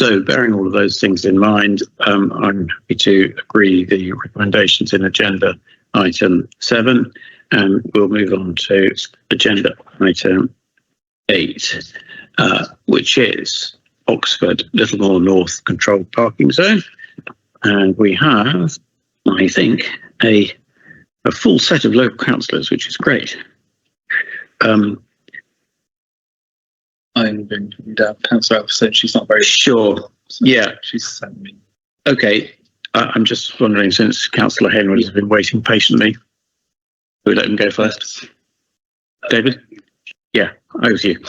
So, bearing all of those things in mind, I'm happy to agree the recommendations in agenda item 7, and we'll move on to agenda item 8, which is Oxford Littlemore North Controlled Parking Zone. And we have, I think, a full set of local councillors, which is great. I'm going to read out Councillor Alverson. She's not very sure. Yeah, she's sent me. Okay. I'm just wondering, since Councillor Henwood has been waiting patiently, we let him go first. David? Yeah, over to you.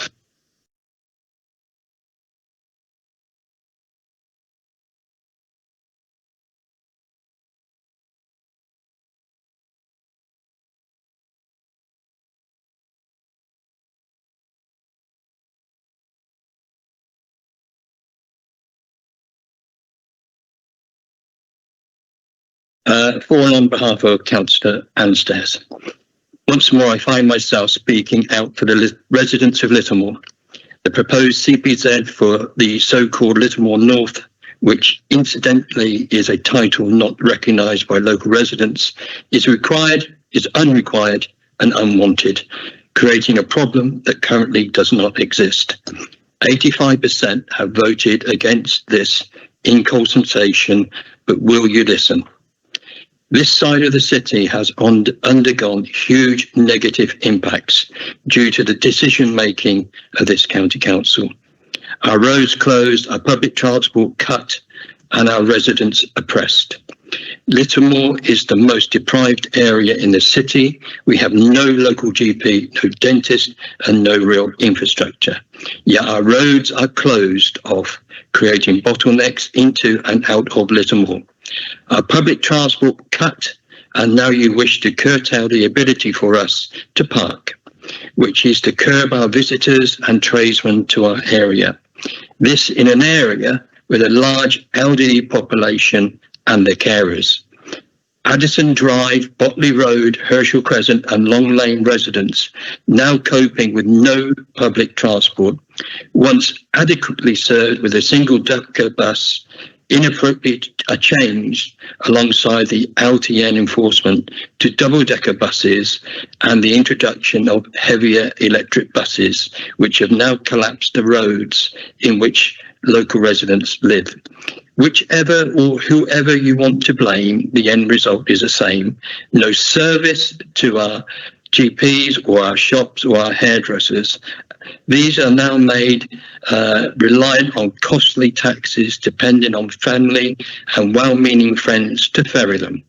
All on behalf of Councillor Anstairs. Once more, I find myself speaking out for the residents of Littlemore. The proposed CPZ for the so-called Littlemore North, which incidentally is a title not recognised by local residents, is unrequired and unwanted, creating a problem that currently does not exist. 85% have voted against this in consultation, but will you listen? This side of the city has undergone huge negative impacts due to the decision-making of this county council. Our roads closed, our public transport cut, and our residents oppressed. Littlemore is the most deprived area in the city. We have no local GP, no dentist, and no real infrastructure. Yet our roads are closed off, creating bottlenecks into and out of Littlemore. Our public transport cut, and now you wish to curtail the ability for us to park, which is to curb our visitors and tradesmen to our area. This in an area with a large elderly population and their carers. Addison Drive, Botley Road, Herschel Crescent and Long Lane residents now coping with no public transport, once adequately served with a single decker bus, inappropriately changed alongside the LTN enforcement to double-decker buses and the introduction of heavier electric buses, which have now collapsed the roads in which local residents live. Whichever or whoever you want to blame, the end result is the same. No service to our GPs or our shops or our hairdressers. These are now made reliant on costly taxes, depending on family and well-meaning friends to ferry them.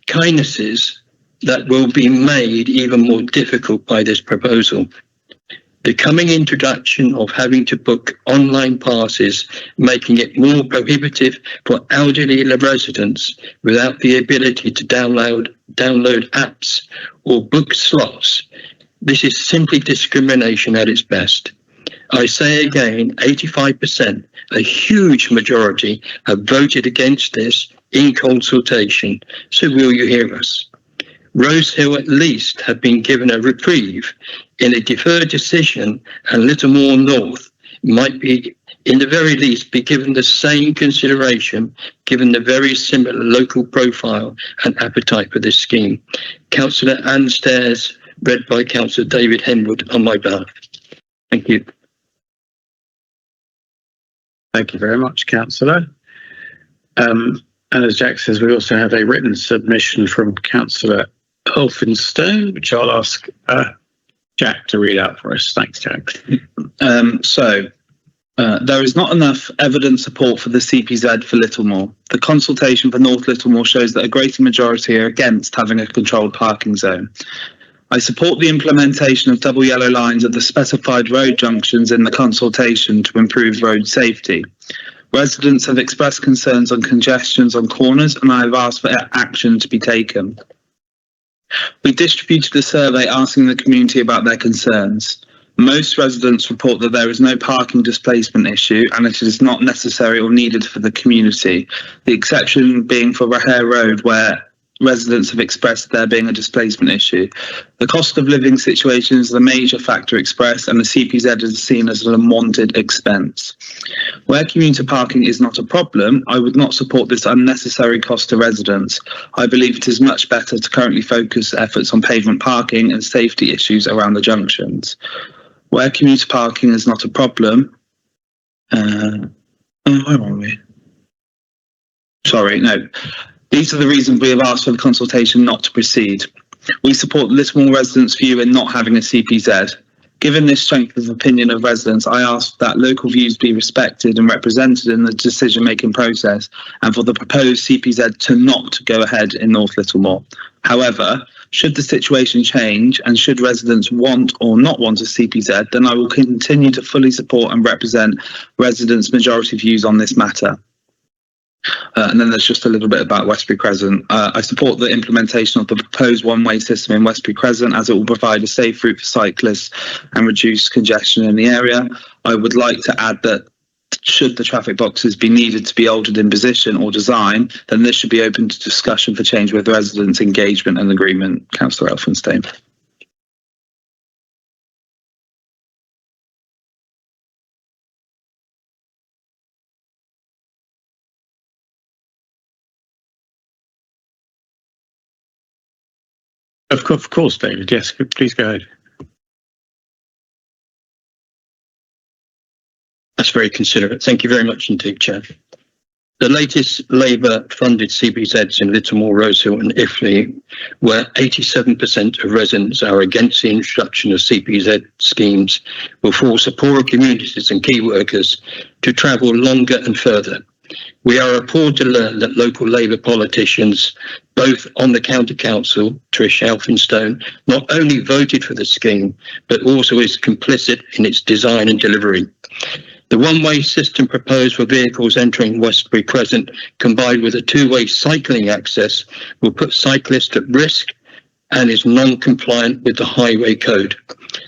Kindnesses that will be made even more difficult by this proposal. The coming introduction of having to book online passes, making it more prohibitive for elderly residents without the ability to download apps or book slots. This is simply discrimination at its best. I say again, 85%, a huge majority, have voted against this in consultation. So will you hear us? Rose Hill at least have been given a reprieve in a deferred decision, and Littlemore North might be, in the very least, be given the same consideration, given the very similar local profile and appetite for this scheme. Councillor Anstairs, read by Councillor David Henwood on my behalf. Thank you. Thank you very much, Councillor. And as Jack says, we also have a written submission from Councillor Elphinstone, which I'll ask Jack to read out for us. Thanks, Jack. There is not enough evidence support for the CPZ for Littlemore. The consultation for North Littlemore shows that a greater majority are against having a controlled parking zone. I support the implementation of double yellow lines at the specified road junctions in the consultation to improve road safety. Residents have expressed concerns on congestions on corners, and I have asked for action to be taken. We distributed a survey asking the community about their concerns. Most residents report that there is no parking displacement issue and it is not necessary or needed for the community, the exception being for Rahare Road, where residents have expressed there being a displacement issue. The cost of living situation is the major factor expressed, and the CPZ is seen as an unwanted expense. Where commuter parking is not a problem, I would not support this unnecessary cost to residents. I believe it is much better to currently focus efforts on pavement parking and safety issues around the junctions. Where commuter parking is not a problem, where are we? Sorry, no. These are the reasons we have asked for the consultation not to proceed. We support the Littlemore residents' view in not having a CPZ. Given this strength of opinion of residents, I ask that local views be respected and represented in the decision-making process, and for the proposed CPZ to not go ahead in North Littlemore. However, should the situation change and should residents want or not want a CPZ, then I will continue to fully support and represent residents' majority views on this matter. And then there's just a little bit about Westbury Crescent. I support the implementation of the proposed one-way system in Westbury Crescent, as it will provide a safe route for cyclists and reduce congestion in the area. I would like to add that should the traffic boxes be needed to be altered in position or design, then this should be open to discussion for change with residents' engagement and agreement. Councillor Elphinstone. Of course, David. Yes, please go ahead. That's very considerate. Thank you very much indeed, Chair. The latest Labour-funded CPZs in Littlemore, Rosehill and Iffley, where 87% of residents are against the introduction of CPZ schemes, will force the poorer communities and key workers to travel longer and further. We are appalled to learn that local Labour politicians, both on the county council, Trish Elphinstone, not only voted for the scheme, but also is complicit in its design and delivery. The one-way system proposed for vehicles entering Westbury Crescent, combined with a two-way cycling access, will put cyclists at risk and is non-compliant with the highway code.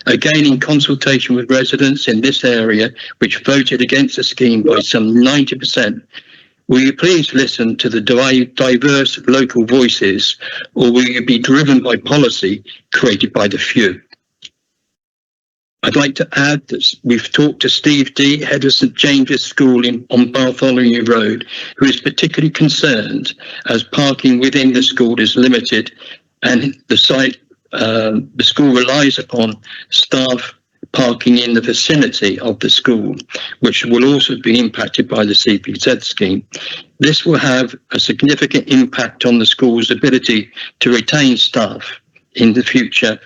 Again, in consultation with residents in this area, which voted against the scheme by some 90%, will you please listen to the diverse local voices, or will you be driven by policy created by the few? I'd like to add that we've talked to Steve D, head of St James's School on Bartholomew Road, who is particularly concerned as parking within the school is limited, and the school relies upon staff parking in the vicinity of the school, which will also be impacted by the CPZ scheme. This will have a significant impact on the school's ability to retain staff in the future.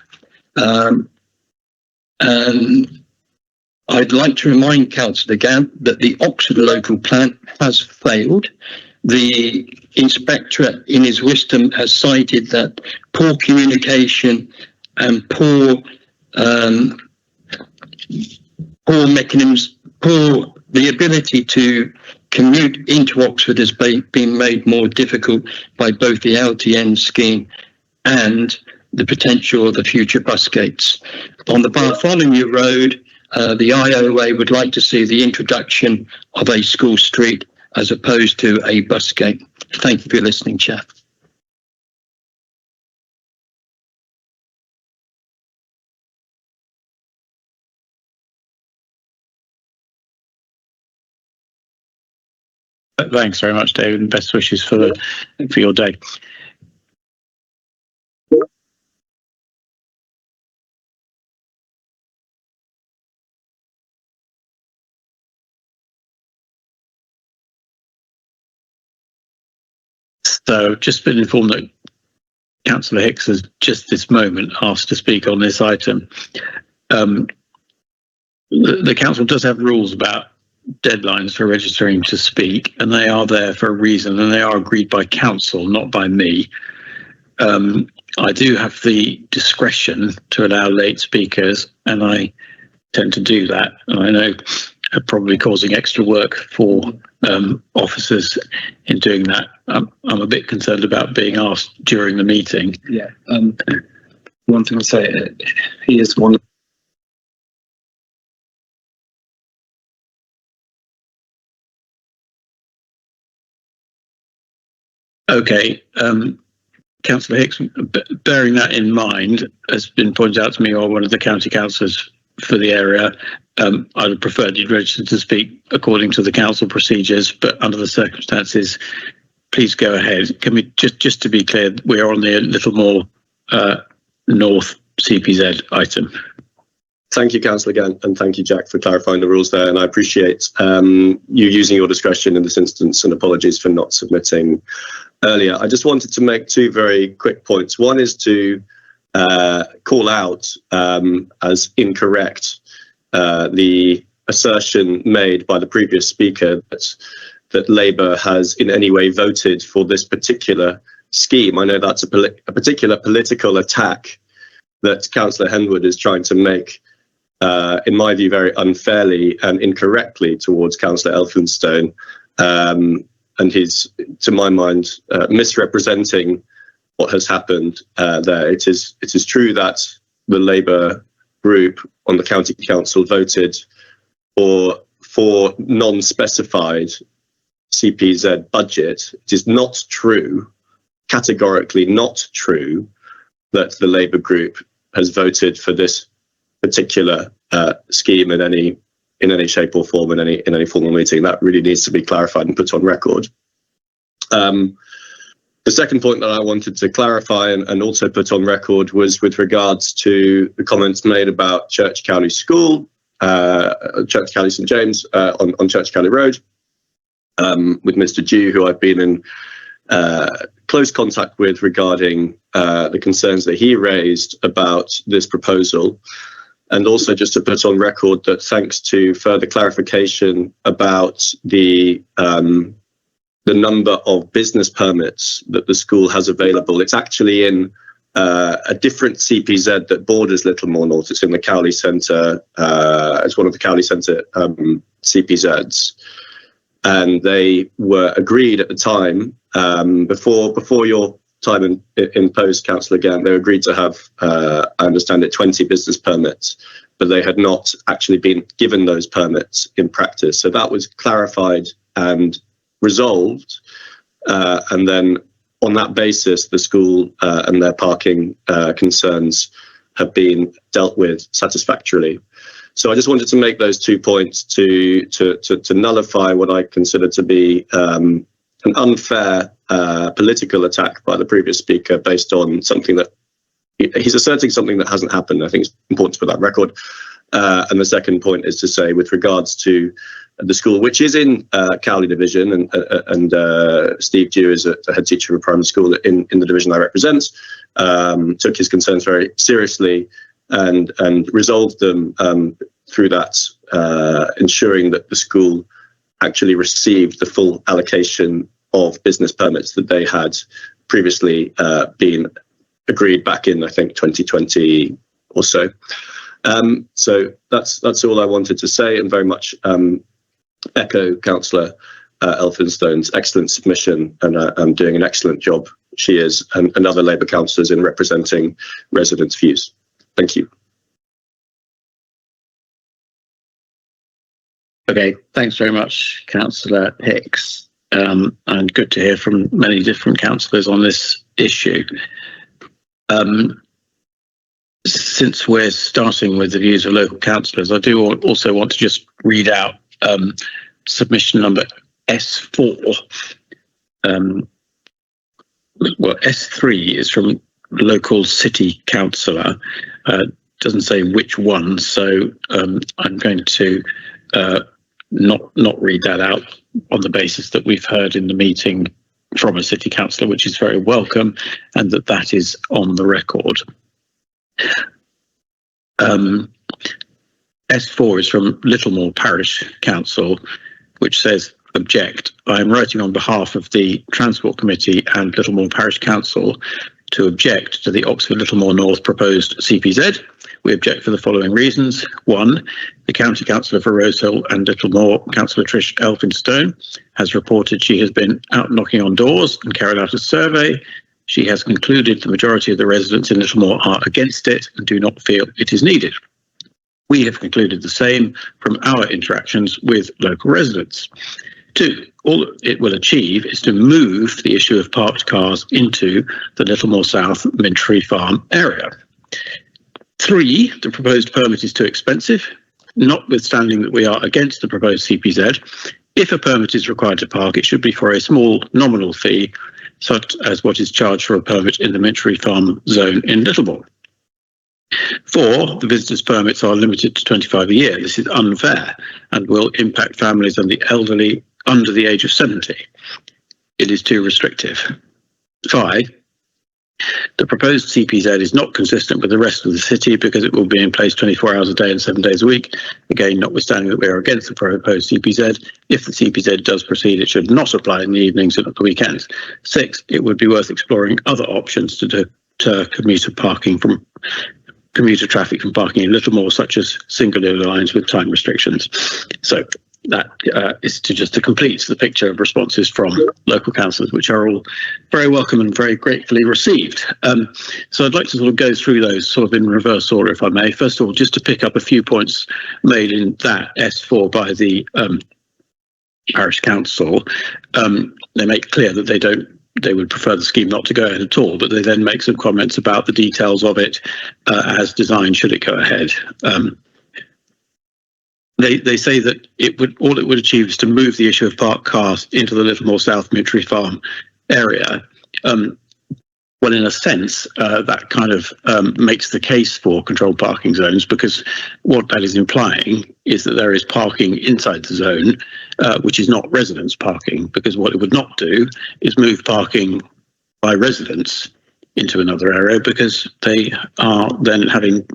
I'd like to remind Councillor Gamp that the Oxford local plan has failed. The inspectorate, in his wisdom, has cited that poor communication and poor the ability to commute into Oxford has been made more difficult by both the LTN scheme and the potential of the future bus gates. On the Bartholomew Road, the IOA would like to see the introduction of a school street as opposed to a bus gate. Thank you for listening, Chair. Thanks very much, David, and best wishes for your day. So, just been informed that Councillor Hicks has just this moment asked to speak on this item. The council does have rules about deadlines for registering to speak, and they are there for a reason, and they are agreed by council, not by me. I do have the discretion to allow late speakers, and I tend to do that. And I know probably causing extra work for officers in doing that. I'm a bit concerned about being asked during the meeting. Yeah. One thing I'll say, he is one of Okay. Councillor Hicks, bearing that in mind, has been pointed out to me or one of the county councillors for the area, I'd have preferred you'd registered to speak according to the council procedures, but under the circumstances, please go ahead. Can we just to be clear, we are on the Littlemore North CPZ item. Thank you, Councillor, again, and thank you, Jack, for clarifying the rules there. And I appreciate you using your discretion in this instance, and apologies for not submitting earlier. I just wanted to make two very quick points. One is to call out as incorrect the assertion made by the previous speaker that Labour has in any way voted for this particular scheme. I know that's a particular political attack that Councillor Henwood is trying to make, in my view, very unfairly and incorrectly towards Councillor Elphinstone. And he's, to my mind, misrepresenting what has happened there. It is true that the Labour group on the county council voted for non-specified CPZ budget. It is not true, categorically not true, that the Labour group has voted for this particular scheme in any shape or form in any formal meeting. That really needs to be clarified and put on record. The second point that I wanted to clarify and also put on record was with regards to the comments made about Church Cowley School, Church Cowley St James on Church Cowley Road, with Mr. Dew, who I've been in close contact with regarding the concerns that he raised about this proposal. And also just to put on record that thanks to further clarification about the number of business permits that the school has available, it's actually in a different CPZ that borders Littlemore North. It's in the Cowley Centre. It's one of the Cowley Centre CPZs. And they were agreed at the time, before your time in post, Councillor Gant, they agreed to have, I understand it, 20 business permits, but they had not actually been given those permits in practice. So that was clarified and resolved. And then on that basis, the school and their parking concerns have been dealt with satisfactorily. So I just wanted to make those 2 points to nullify what I consider to be an unfair political attack by the previous speaker based on something that he's asserting something that hasn't happened. I think it's important to put that record. And the second point is to say, with regards to the school, which is in Cowley Division, and Steve Dew is a head teacher of a primary school in the division I represent, took his concerns very seriously and resolved them through that, ensuring that the school actually received the full allocation of business permits that they had previously been agreed back in, I think, 2020 or so. So that's all I wanted to say, and very much echo Councillor Elphinstone's excellent submission, and doing an excellent job, she is, and other Labour councillors in representing residents' views. Thank you. Okay, thanks very much, Councillor Hicks, and good to hear from many different councillors on this issue. Since we're starting with the views of local councillors, I do also want to just read out submission number S4. Well, S3 is from local city councillor. Doesn't say which one, so I'm going to not read that out on the basis that we've heard in the meeting from a city councillor, which is very welcome, and that is on the record. S4 is from Littlemore Parish Council, which says, object. I am writing on behalf of the Transport Committee and Littlemore Parish Council to object to the Oxford Littlemore North proposed CPZ. We object for the following reasons. 1, the County Councillor for Rosehill and Littlemore, Councillor Trish Elphinstone, has reported she has been out knocking on doors and carried out a survey. She has concluded the majority of the residents in Littlemore are against it and do not feel it is needed. We have concluded the same from our interactions with local residents. 2, all it will achieve is to move the issue of parked cars into the Littlemore South Mintry Farm area. 3, the proposed permit is too expensive, notwithstanding that we are against the proposed CPZ. If a permit is required to park, it should be for a small nominal fee, such as what is charged for a permit in the Mintry Farm zone in Littlemore. 4, the visitors' permits are limited to 25 a year. This is unfair and will impact families and the elderly under the age of 70. It is too restrictive. 5, the proposed CPZ is not consistent with the rest of the city because it will be in place 24 hours a day and 7 days a week. Again, notwithstanding that we are against the proposed CPZ, if the CPZ does proceed, it should not apply in the evenings and at the weekends. 6, it would be worth exploring other options to deter commuter traffic from parking in Littlemore, such as single lines with time restrictions. So that is to complete the picture of responses from local councillors, which are all very welcome and very gratefully received. So I'd like to sort of go through those sort of in reverse order, if I may. First of all, just to pick up a few points made in that S4 by the parish council. They make clear that they would prefer the scheme not to go ahead at all, but they then make some comments about the details of it as designed should it go ahead. They say that all it would achieve is to move the issue of parked cars into the Littlemore South Mintry Farm area. Well, in a sense, that kind of makes the case for controlled parking zones, because what that is implying is that there is parking inside the zone, which is not residents parking, because what it would not do is move parking by residents into another area, because they are then having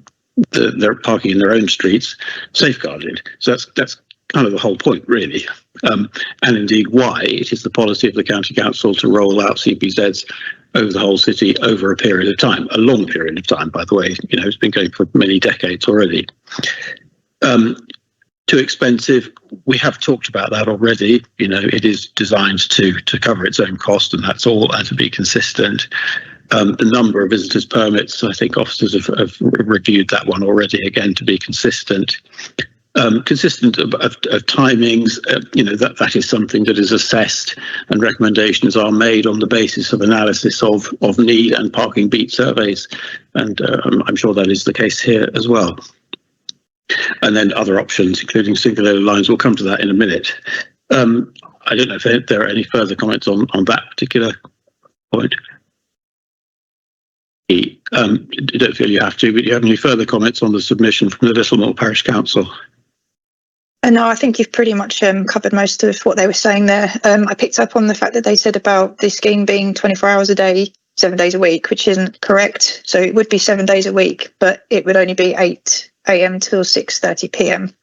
their parking in their own streets safeguarded. So that's kind of the whole point, really. And indeed why it is the policy of the county council to roll out CPZs over the whole city over a period of time, a long period of time, by the way. It's been going for many decades already. Too expensive, we have talked about that already. It is designed to cover its own cost, and that's all, and to be consistent. The number of visitors' permits, I think officers have reviewed that one already, again, to be consistent. Consistent of timings, that is something that is assessed, and recommendations are made on the basis of analysis of need and parking beat surveys, and I'm sure that is the case here as well. And then other options, including single lines, we'll come to that in a minute. I don't know if there are any further comments on that particular point. I don't feel you have to, but do you have any further comments on the submission from the Littlemore Parish Council? No, I think you've pretty much covered most of what they were saying there. I picked up on the fact that they said about the scheme being 24 hours a day, 7 days a week, which isn't correct. So it would be 7 days a week, but it would only be 8 a.m. till 6:30 p.m.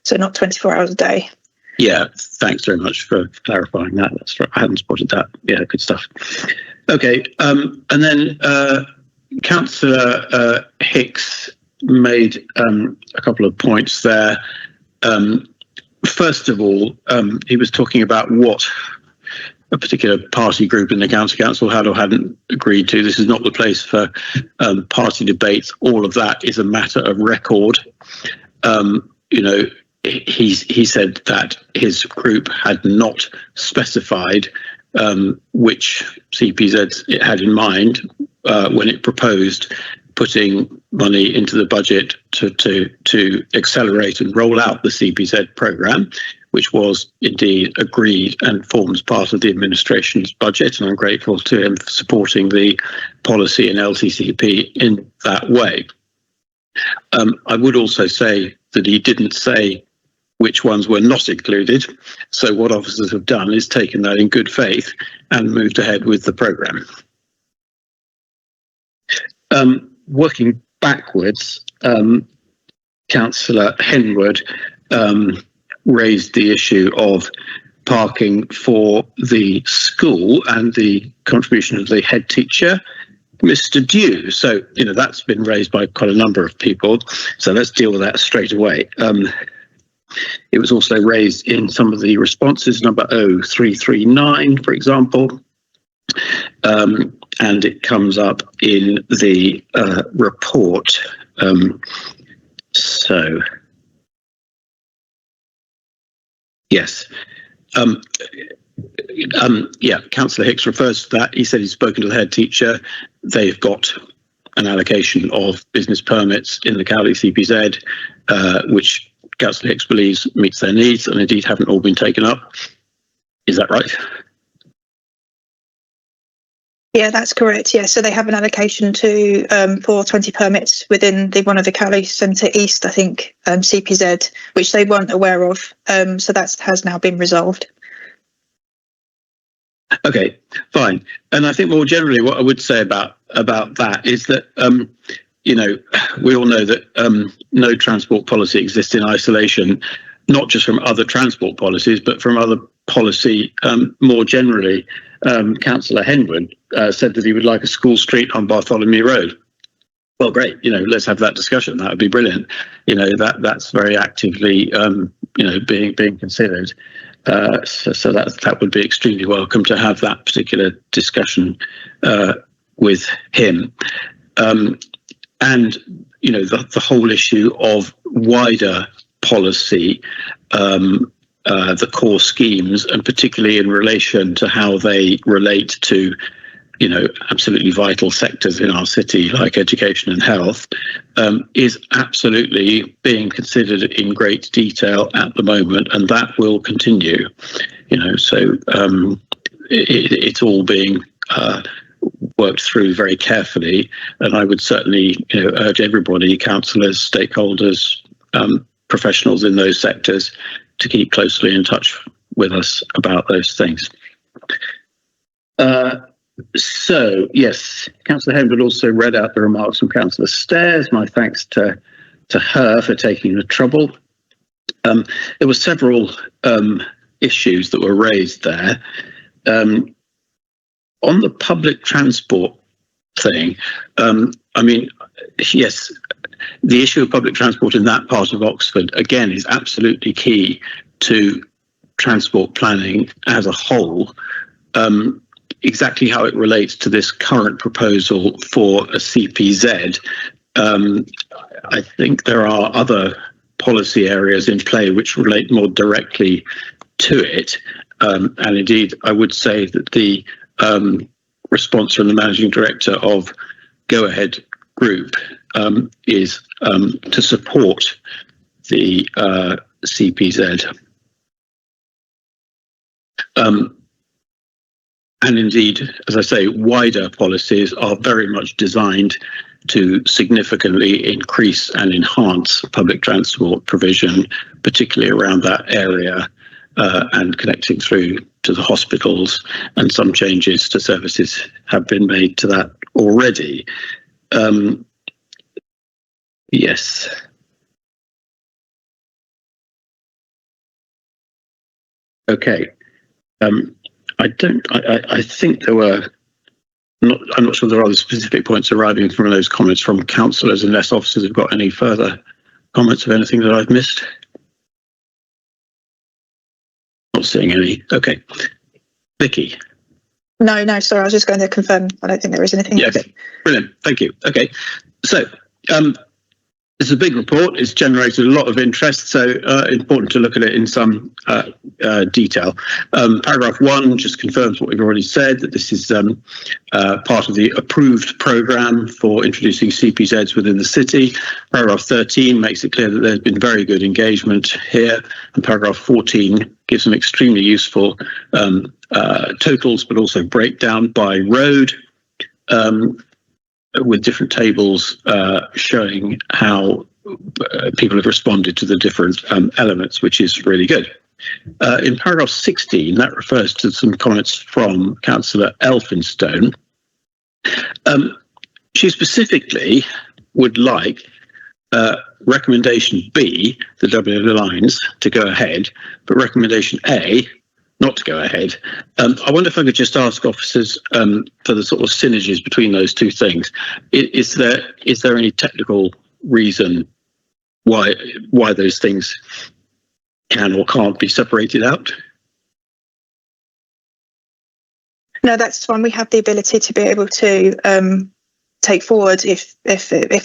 So not 24 hours a day. Yeah, thanks very much for clarifying that. That's right. I hadn't spotted that. Yeah, good stuff. Okay, and then Councillor Hicks made a couple of points there. First of all, he was talking about what a particular party group in the county council had or hadn't agreed to. This is not the place for party debates. All of that is a matter of record. He said that his group had not specified which CPZs it had in mind when it proposed putting money into the budget to accelerate and roll out the CPZ programme, which was indeed agreed and forms part of the administration's budget. And I'm grateful to him for supporting the policy in LTCP in that way. I would also say that he didn't say which ones were not included. So what officers have done is taken that in good faith and moved ahead with the programme. Working backwards, Councillor Henwood raised the issue of parking for the school and the contribution of the head teacher, Mr. Dew. So, that's been raised by quite a number of people. So let's deal with that straight away. It was also raised in some of the responses, number 0339, for example. And it comes up in the report. Yes. Councillor Hicks refers to that. He said he's spoken to the head teacher. They've got an allocation of business permits in the Cowley CPZ, which Councillor Hicks believes meets their needs and indeed haven't all been taken up. Is that right? Yeah, that's correct. Yeah, so they have an allocation to for 20 permits within one of the Cowley Centre East, I think, CPZ, which they weren't aware of. So that has now been resolved. Okay, fine. And I think more generally, what I would say about that is that we all know that no transport policy exists in isolation, not just from other transport policies, but from other policy more generally. Councillor Henwood said that he would like a school street on Bartholomew Road. Well, great. Let's have that discussion. That would be brilliant. That's very actively being considered. So that would be extremely welcome to have that particular discussion with him. And the whole issue of wider policy, the core schemes, and particularly in relation to how they relate to absolutely vital sectors in our city like education and health, is absolutely being considered in great detail at the moment, and that will continue. It's all being worked through very carefully, and I would certainly urge everybody, councillors, stakeholders, professionals in those sectors, to keep closely in touch with us about those things. So, yes, Councillor Henwood also read out the remarks from Councillor Stairs. My thanks to her for taking the trouble. There were several issues that were raised there. On the public transport thing, yes, the issue of public transport in that part of Oxford, again, is absolutely key to transport planning as a whole. Exactly how it relates to this current proposal for a CPZ, I think there are other policy areas in play which relate more directly to it. And indeed, I would say that the response from the managing director of Go Ahead Group is to support the CPZ. And indeed, as I say, wider policies are very much designed to significantly increase and enhance public transport provision, particularly around that area and connecting through to the hospitals, and some changes to services have been made to that already. Yes. Okay. I think there were I'm not sure there are other specific points arriving from those comments from councillors, unless officers have got any further comments of anything that I've missed. Not seeing any. Okay. Vicky. No, sorry, I was just going to confirm. I don't think there is anything. Yeah, okay. Brilliant. Thank you. Okay. So, it's a big report. It's generated a lot of interest, so important to look at it in some detail. Paragraph 1 just confirms what we've already said, that this is part of the approved programme for introducing CPZs within the city. Paragraph 13 makes it clear that there's been very good engagement here, and paragraph 14 gives some extremely useful totals, but also breakdown by road, with different tables showing how people have responded to the different elements, which is really good. In paragraph 16, that refers to some comments from Councillor Elphinstone. She specifically would like recommendation B, the W lines, to go ahead, but recommendation A, not to go ahead. I wonder if I could just ask officers for the sort of synergies between those two things. Is there any technical reason why those things can or can't be separated out? No, that's fine. We have the ability to be able to take forward, if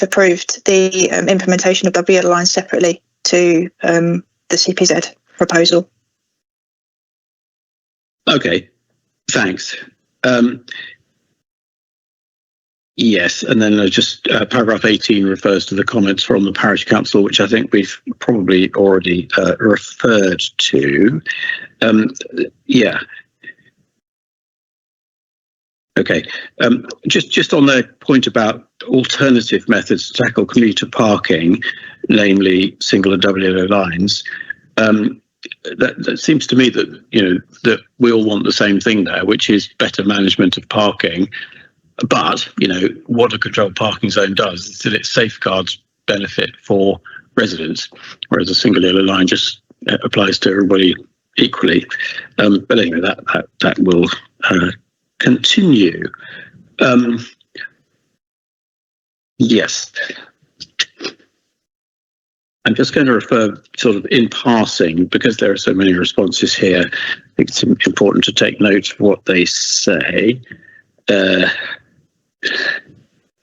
approved, the implementation of W lines separately to the CPZ proposal. Okay, thanks. Yes, and then just paragraph 18 refers to the comments from the parish council, which I think we've probably already referred to. Yeah. Okay. Just on their point about alternative methods to tackle commuter parking, namely single and double yellow lines, that seems to me that that we all want the same thing there, which is better management of parking. But what a controlled parking zone does is that it safeguards benefit for residents, whereas a single yellow line just applies to everybody equally. But anyway, that will continue. Yes. I'm just going to refer sort of in passing, because there are so many responses here. I think it's important to take note of what they say.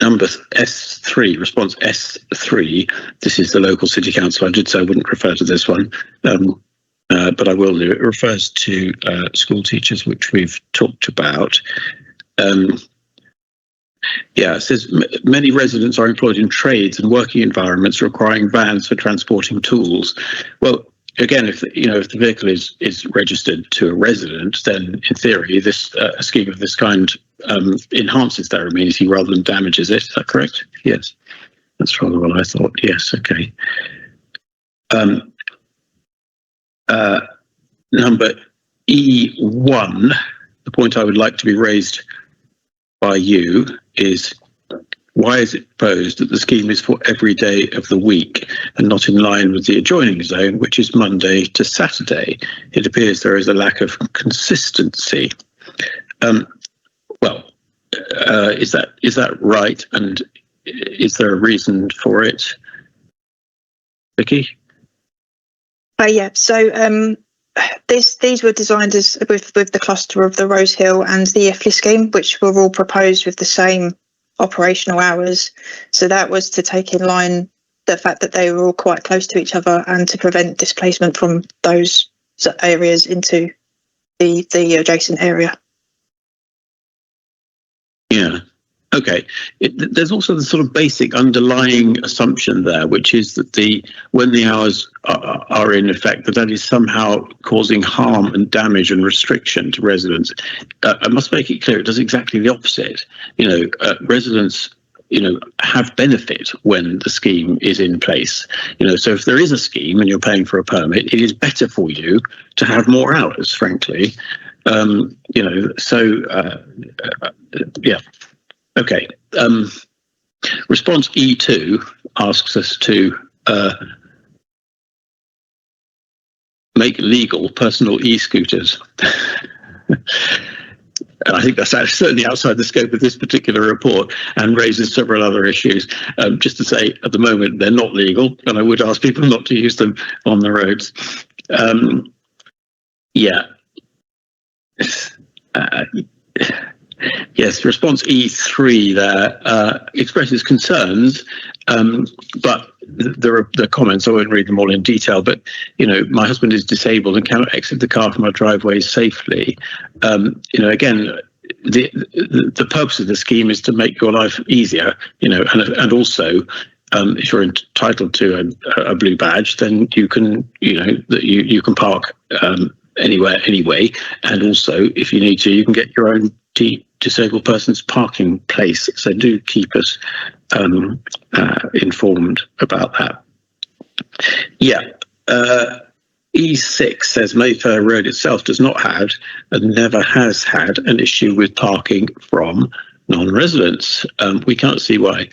Number S3, response S3. This is the local city council. I did say I wouldn't refer to this one, but I will do. It refers to school teachers, which we've talked about. Yeah, it says many residents are employed in trades and working environments requiring vans for transporting tools. Well, again, if the vehicle is registered to a resident, then in theory, this a scheme of this kind enhances their amenity rather than damages it. Is that correct? Yes, that's rather what I thought. Yes, okay. Number E1, the point I would like to be raised by you is, why is it proposed that the scheme is for every day of the week and not in line with the adjoining zone, which is Monday to Saturday? It appears there is a lack of consistency. Is that right? And is there a reason for it? Vicky? Yeah, so these were designed as with the cluster of the Rose Hill and the Effley scheme, which were all proposed with the same operational hours. So that was to take in line the fact that they were all quite close to each other and to prevent displacement from those areas into the adjacent area. Yeah. Okay. There's also the sort of basic underlying assumption there, which is that when the hours are in effect, that is somehow causing harm and damage and restriction to residents. I must make it clear, it does exactly the opposite. Residents, have benefit when the scheme is in place. So if there is a scheme and you're paying for a permit, it is better for you to have more hours, frankly. Yeah. Okay. Response E2 asks us to make legal personal e-scooters. And I think that's certainly outside the scope of this particular report and raises several other issues. Just to say, at the moment, they're not legal, and I would ask people not to use them on the roads. Yeah. Yes, response E3 there expresses concerns, but there are comments. I won't read them all in detail, but my husband is disabled and cannot exit the car from our driveway safely. Again, the purpose of the scheme is to make your life easier, and also if you're entitled to a blue badge, then you can you can park anywhere anyway, and also if you need to, you can get your own disabled person's parking place. So do keep us informed about that. Yeah. E6 says Mayfair Road itself does not have and never has had an issue with parking from non-residents. We can't see why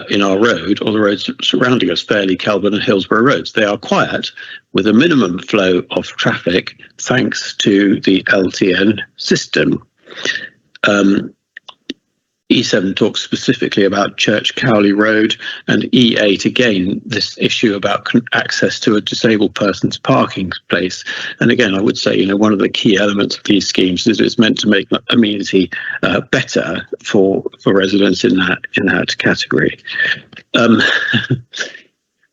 in our road or the roads surrounding us, Fairley, Kelburn and Hillsborough roads, they are quiet with a minimum flow of traffic thanks to the LTN system. E7 talks specifically about Church Cowley Road, and E8 again this issue about access to a disabled person's parking place. And again, I would say one of the key elements of these schemes is it's meant to make amenity better for residents in that category.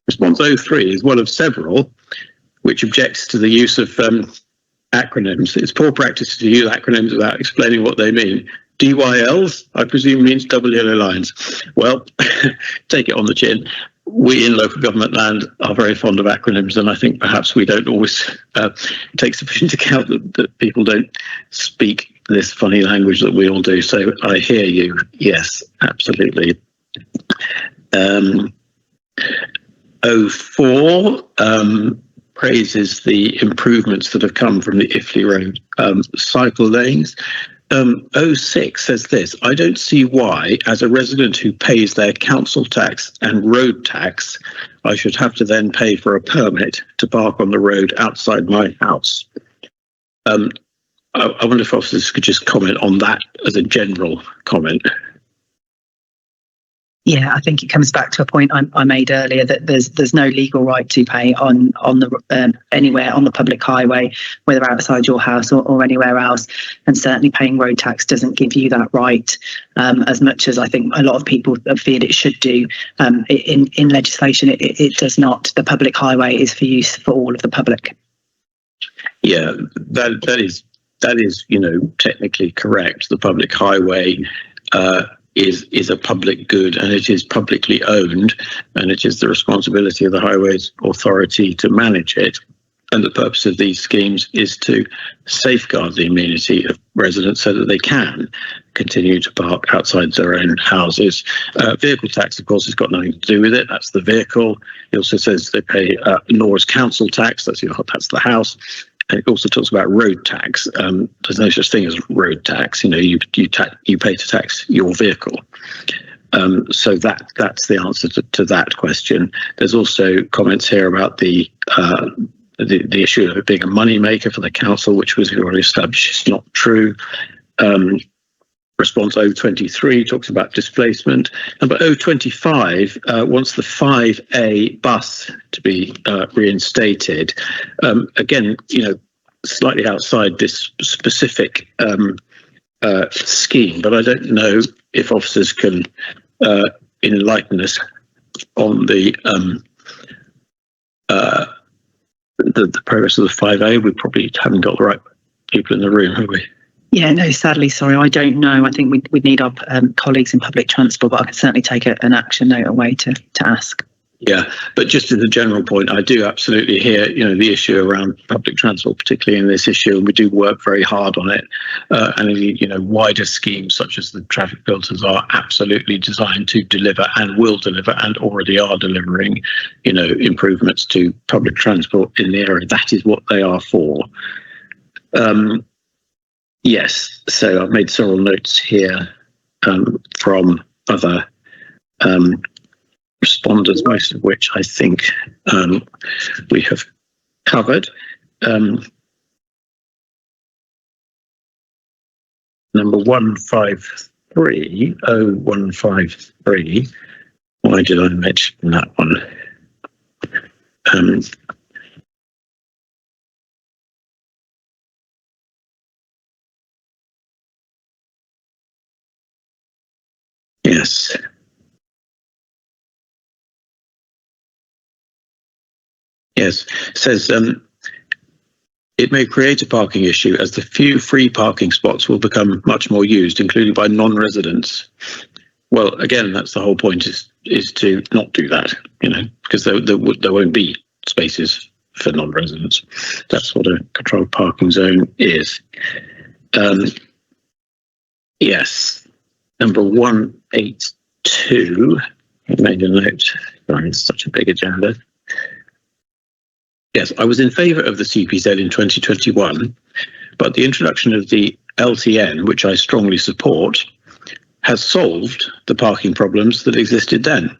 Response 03 is one of several which objects to the use of acronyms. It's poor practice to use acronyms without explaining what they mean. DYLs, I presume, means double yellow lines. Well, take it on the chin. We in local government land are very fond of acronyms, and I think perhaps we don't always take sufficient account that people don't speak this funny language that we all do. So I hear you. Yes, absolutely. 04 praises the improvements that have come from the Iffley Road cycle lanes. 06 says this: I don't see why, as a resident who pays their council tax and road tax, I should have to then pay for a permit to park on the road outside my house. I wonder if officers could just comment on that as a general comment. Yeah, I think it comes back to a point I made earlier that there's no legal right to pay on the anywhere on the public highway, whether outside your house or anywhere else, and certainly paying road tax doesn't give you that right, as much as I think a lot of people feel it should do. In legislation, it does not. The public highway is for use for all of the public. Yeah, that is technically correct. The public highway is a public good, and it is publicly owned, and it is the responsibility of the Highways Authority to manage it. And the purpose of these schemes is to safeguard the amenity of residents so that they can continue to park outside their own houses. Vehicle tax, of course, has got nothing to do with it. That's the vehicle. It also says they pay Nor's council tax. That's the house. And it also talks about road tax. There's no such thing as road tax. You pay to tax your vehicle. So that's the answer to that question. There's also comments here about the issue of it being a money maker for the council, which was already established is not true. Response 023 talks about displacement. Number 025 wants the 5A bus to be reinstated. Again, slightly outside this specific scheme, but I don't know if officers can enlighten us on the progress of the 5A. We probably haven't got the right people in the room, have we? Yeah, no, sadly, sorry, I don't know. I think we'd need our colleagues in public transport, but I can certainly take an action note away to ask. Yeah, but just as a general point, I do absolutely hear, the issue around public transport, particularly in this issue, and we do work very hard on it. And indeed, wider schemes such as the traffic filters are absolutely designed to deliver and will deliver and already are delivering, improvements to public transport in the area. That is what they are for. Yes, so I've made several notes here from other responders, most of which I think we have covered. Number 153, 0153. Why did I mention that one? Yes. Yes, it says it may create a parking issue as the few free parking spots will become much more used, including by non-residents. Well, again, that's the whole point, is to not do that, because there won't be spaces for non-residents. That's what a controlled parking zone is. Yes, number 182. I made a note. Sorry, it's such a big agenda. Yes, I was in favour of the CPZ in 2021, but the introduction of the LTN, which I strongly support, has solved the parking problems that existed then.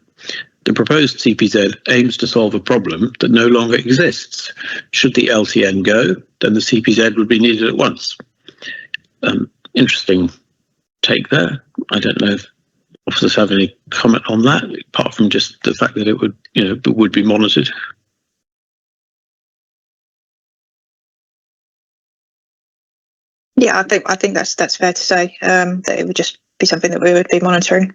The proposed CPZ aims to solve a problem that no longer exists. Should the LTN go, then the CPZ would be needed at once. Interesting take there. I don't know if officers have any comment on that, apart from just the fact that it would be monitored. Yeah, I think that's fair to say, that it would just be something that we would be monitoring.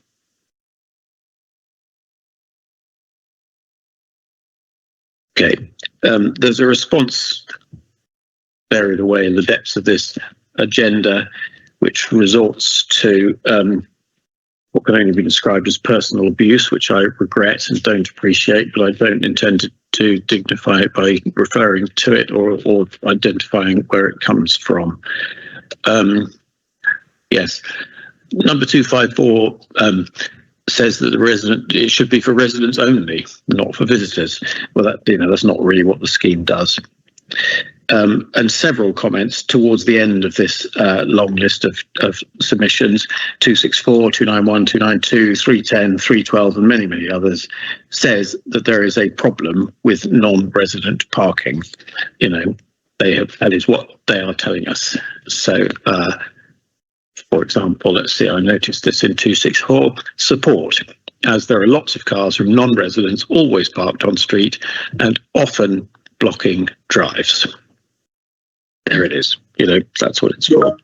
Okay, there's a response buried away in the depths of this agenda, which resorts to what can only be described as personal abuse, which I regret and don't appreciate, but I don't intend to dignify it by referring to it or identifying where it comes from. Yes. Number 254 says that it should be for residents only, not for visitors. Well, that's not really what the scheme does. And several comments towards the end of this long list of submissions, 264, 291, 292, 310, 312, and many, many others, says that there is a problem with non-resident parking. That is what they are telling us. So, for example, let's see, I noticed this in 264, support, as there are lots of cars from non-residents always parked on street and often blocking drives. There it is. That's what it's for.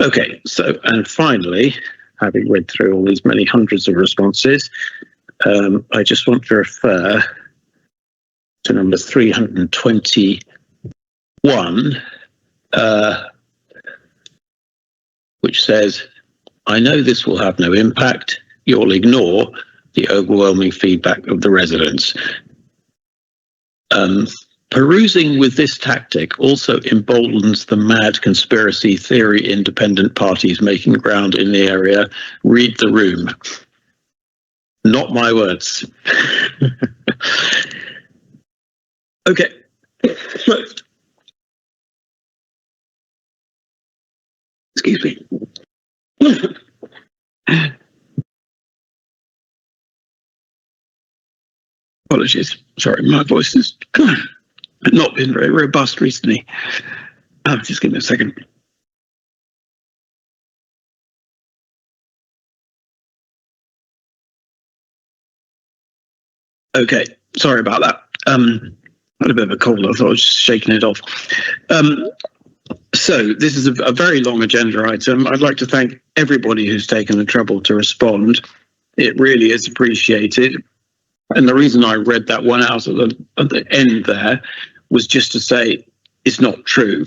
Okay, so, and finally, having read through all these many hundreds of responses, I just want to refer to number 321, which says, I know this will have no impact. You'll ignore the overwhelming feedback of the residents. Perusing with this tactic also emboldens the mad conspiracy theory independent parties making ground in the area. Read the room. Not my words. Okay. Excuse me. Apologies. Sorry, my voice has not been very robust recently. Just give me a second. Okay, sorry about that. I had a bit of a cold. I thought I was just shaking it off. So this is a very long agenda item. I'd like to thank everybody who's taken the trouble to respond. It really is appreciated. And the reason I read that one out at the end there was just to say it's not true.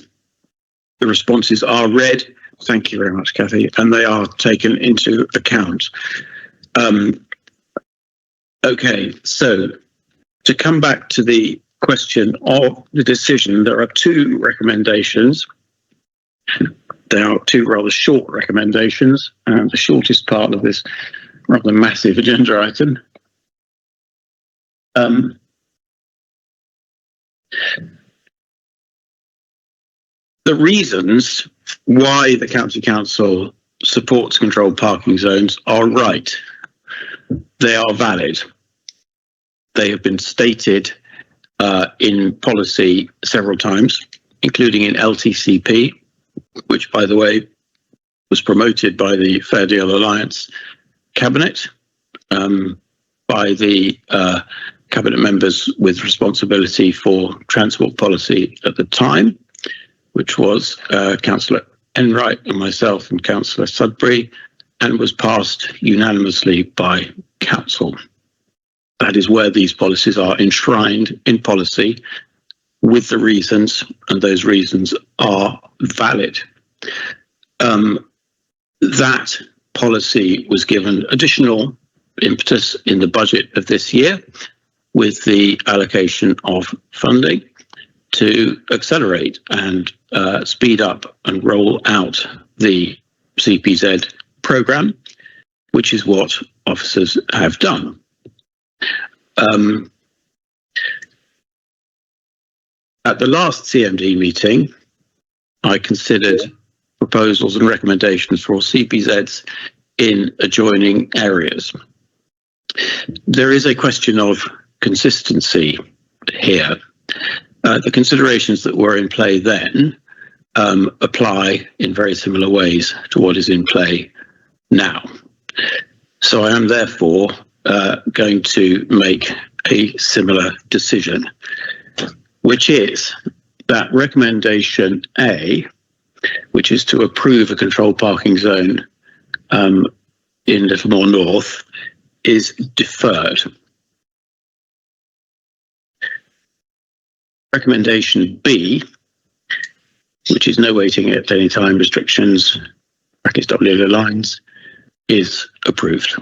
The responses are read. Thank you very much, Kathy. And they are taken into account. Okay, so to come back to the question of the decision, there are two recommendations. There are two rather short recommendations, and the shortest part of this rather massive agenda item. The reasons why the County Council supports controlled parking zones are right. They are valid. They have been stated in policy several times, including in LTCP, which, by the way, was promoted by the Fair Deal Alliance Cabinet, by the Cabinet members with responsibility for transport policy at the time, which was Councillor Enright and myself and Councillor Sudbury, and was passed unanimously by Council. That is where these policies are enshrined in policy with the reasons, and those reasons are valid. That policy was given additional impetus in the budget of this year with the allocation of funding to accelerate and speed up and roll out the CPZ programme, which is what officers have done. At the last CMD meeting, I considered proposals and recommendations for CPZs in adjoining areas. There is a question of consistency here. The considerations that were in play then apply in very similar ways to what is in play now. So I am therefore going to make a similar decision, which is that recommendation A, which is to approve a controlled parking zone in Littlemore North, is deferred. Recommendation B, which is no waiting at any time restrictions, brackets WL lines, is approved.